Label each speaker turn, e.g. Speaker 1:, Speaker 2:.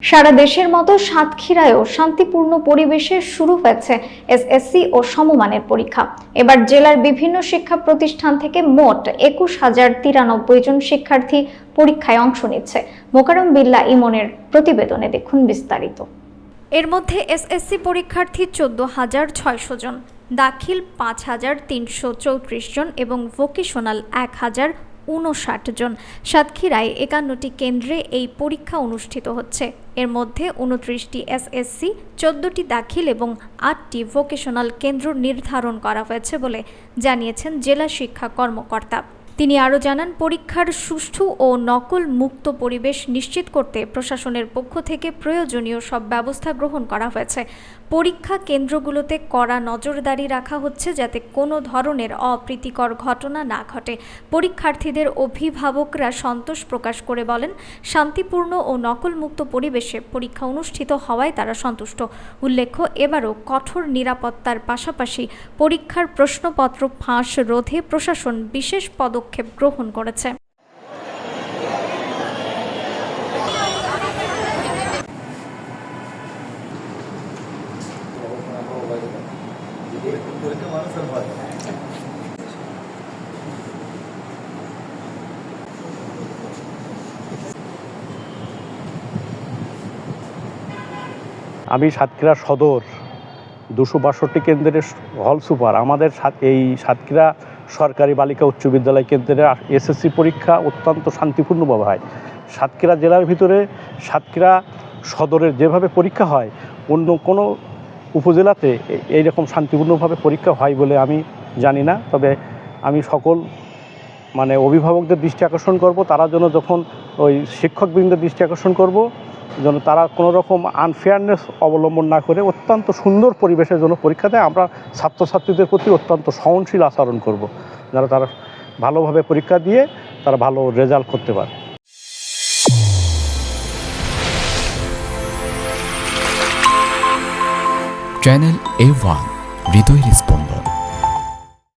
Speaker 1: সারা দেশের মতো সাতক্ষীরায়ও শান্তিপূর্ণ পরিবেশে শুরু হয়েছে এসএসসি ও সমমানের পরীক্ষা। এবার জেলার বিভিন্ন শিক্ষা প্রতিষ্ঠান থেকে মোট 21,093 জন শিক্ষার্থী পরীক্ষায় অংশ নিচ্ছে। মোকাররম বিল্লাহ ইমনের প্রতিবেদনে দেখুন বিস্তারিত। এর মধ্যে এসএসসি পরীক্ষার্থী 14,600 জন, দাখিল 5,334 জন এবং ভোকেশনাল 1,059 জন। সাতক্ষীরায় 51টি কেন্দ্রে এই পরীক্ষা অনুষ্ঠিত হচ্ছে। এর মধ্যে 29টি এসএসসি, 14টি দাখিল এবং 8টি ভোকেশনাল কেন্দ্র নির্ধারণ করা হয়েছে বলে জানিয়েছেন জেলা শিক্ষা কর্মকর্তা। তিনি আরও জানান, পরীক্ষার সুষ্ঠু ও নকল মুক্ত পরিবেশ নিশ্চিত করতে প্রশাসনের পক্ষ থেকে প্রয়োজনীয় সব ব্যবস্থা গ্রহণ করা হয়েছে। পরীক্ষা কেন্দ্রগুলোতে কড়া নজরদারি রাখা হচ্ছে যাতে কোনো ধরনের অপ্রীতিকর ঘটনা না ঘটে। পরীক্ষার্থীদের অভিভাবকরা সন্তোষ প্রকাশ করে বলেন, শান্তিপূর্ণ ও নকলমুক্ত পরিবেশে পরীক্ষা অনুষ্ঠিত হওয়ায় তারা সন্তুষ্ট। উল্লেখ্য, এবারও কঠোর নিরাপত্তার পাশাপাশি পরীক্ষার প্রশ্নপত্র ফাঁস রোধে প্রশাসন বিশেষ পদক্ষেপ গ্রহণ করেছে।
Speaker 2: আমি সাতক্ষীরা সদর 262 কেন্দ্রের হল সুপার। আমাদের এই সাতক্ষীরা সরকারি বালিকা উচ্চ বিদ্যালয় কেন্দ্রের এসএসসি পরীক্ষা অত্যন্ত শান্তিপূর্ণভাবে হয়। সাতক্ষীরা জেলার ভিতরে সাতক্ষীরা সদরের যেভাবে পরীক্ষা হয় অন্য কোনো উপজেলাতে এইরকম শান্তিপূর্ণভাবে পরীক্ষা হয় বলে আমি জানি না। তবে আমি সকল অভিভাবকদের দৃষ্টি আকর্ষণ করব, তারা যেন যখন ওই শিক্ষকবৃন্দের দৃষ্টি আকর্ষণ করব যেন তারা কোনো রকম আনফেয়ারনেস অবলম্বন না করে অত্যন্ত সুন্দর পরিবেশের জন্য পরীক্ষা দেয়। আমরা ছাত্রছাত্রীদের প্রতি অত্যন্ত সহনশীল আচরণ করব, যেন তারা ভালোভাবে পরীক্ষা দিয়ে তারা ভালো রেজাল্ট করতে পারে।
Speaker 3: চ্যানেল A1 হৃদয়ের স্পন্দন।